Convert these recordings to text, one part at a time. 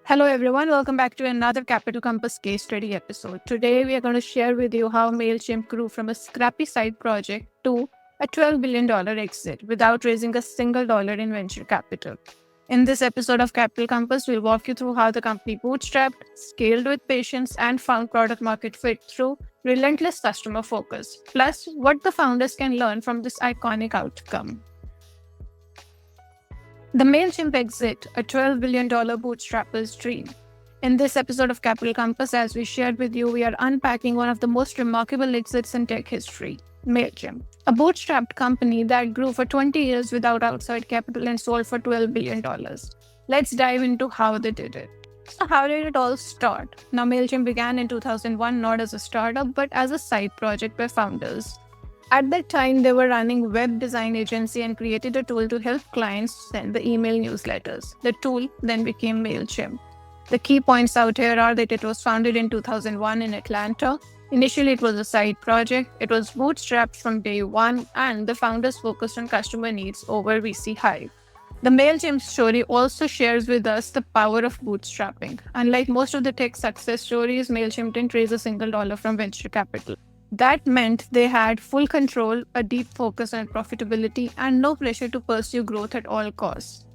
Hello, everyone. Welcome back to another Capital Compass case study episode. Today, we are going to share with you how Mailchimp grew from a scrappy side project to a $12 billion exit without raising a single dollar in venture capital. In this episode of Capital Compass, we'll walk you through how the company bootstrapped, scaled with patience, and found product market fit through relentless customer focus, plus what the founders can learn from this iconic outcome. The Mailchimp exit, a $12 billion bootstrapper's dream. In this episode of Capital Compass, as we shared with you, we are unpacking one of the most remarkable exits in tech history, Mailchimp, a bootstrapped company that grew for 20 years without outside capital and sold for $12 billion. Let's dive into how they did it. So, how did it all start? Now, Mailchimp began in 2001 not as a startup, but as a side project by founders. At that time, they were running a web design agency and created a tool to help clients send the email newsletters. The tool then became Mailchimp. The key points out here are that it was founded in 2001 in Atlanta. Initially, it was a side project. It was bootstrapped from day one, and the founders focused on customer needs over VC hype. The Mailchimp story also shares with us the power of bootstrapping. Unlike most of the tech success stories, Mailchimp didn't raise a single dollar from venture capital. That meant they had full control, a deep focus on profitability, and no pressure to pursue growth at all costs.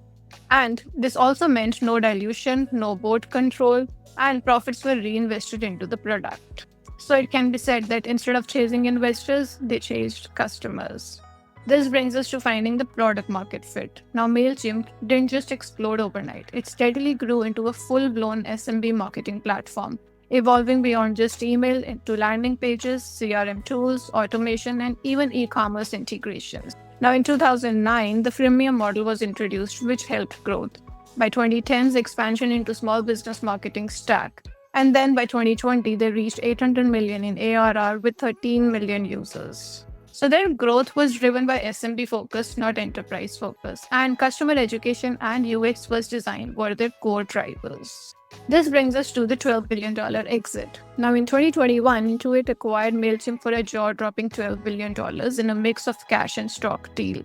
And this also meant no dilution, no board control, and profits were reinvested into the product. So it can be said that instead of chasing investors, they chased customers. This brings us to finding the product market fit. Now, Mailchimp didn't just explode overnight. It steadily grew into a full-blown SMB marketing platform, evolving beyond just email into landing pages, CRM tools, automation, and even e-commerce integrations. Now, in 2009, the freemium model was introduced, which helped growth. By 2010's expansion into small business marketing stack. And then by 2020, they reached 800 million in ARR with 13 million users. So their growth was driven by SMB focus, not enterprise focus, and customer education and UX first design were their core drivers. This brings us to the $12 billion exit. Now, in 2021, Intuit acquired Mailchimp for a jaw-dropping $12 billion in a mix of cash and stock deal.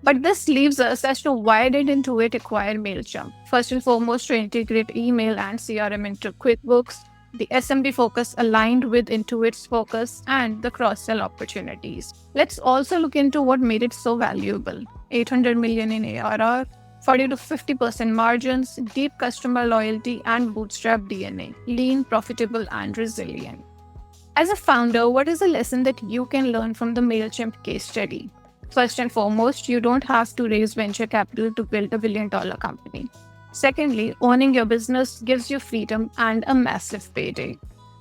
But this leaves us as to why did Intuit acquire Mailchimp? First and foremost, to integrate email and CRM into QuickBooks. The SMB focus aligned with Intuit's focus and the cross-sell opportunities. Let's also look into what made it so valuable. 800 million in ARR, 40 to 50% margins, deep customer loyalty, and bootstrap DNA, lean, profitable, and resilient. As a founder, what is a lesson that you can learn from the Mailchimp case study? First and foremost, you don't have to raise venture capital to build a billion-dollar company. Secondly, owning your business gives you freedom and a massive payday.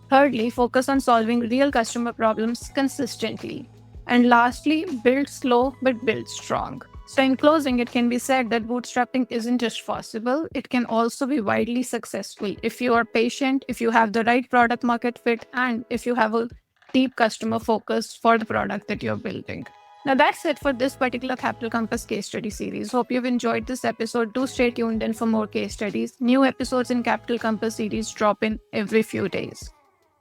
Thirdly, focus on solving real customer problems consistently. And lastly, build slow but build strong. So in closing, it can be said that bootstrapping isn't just possible, it can also be widely successful if you are patient, if you have the right product market fit, and if you have a deep customer focus for the product that you're building. Now that's it for this particular Capital Compass case study series. Hope you've enjoyed this episode. Do stay tuned in for more case studies. New episodes in Capital Compass series drop in every few days.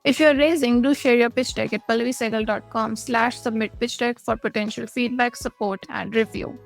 If you're raising, do share your pitch deck at pallavisegal.com/submit pitch deck for potential feedback, support, and review.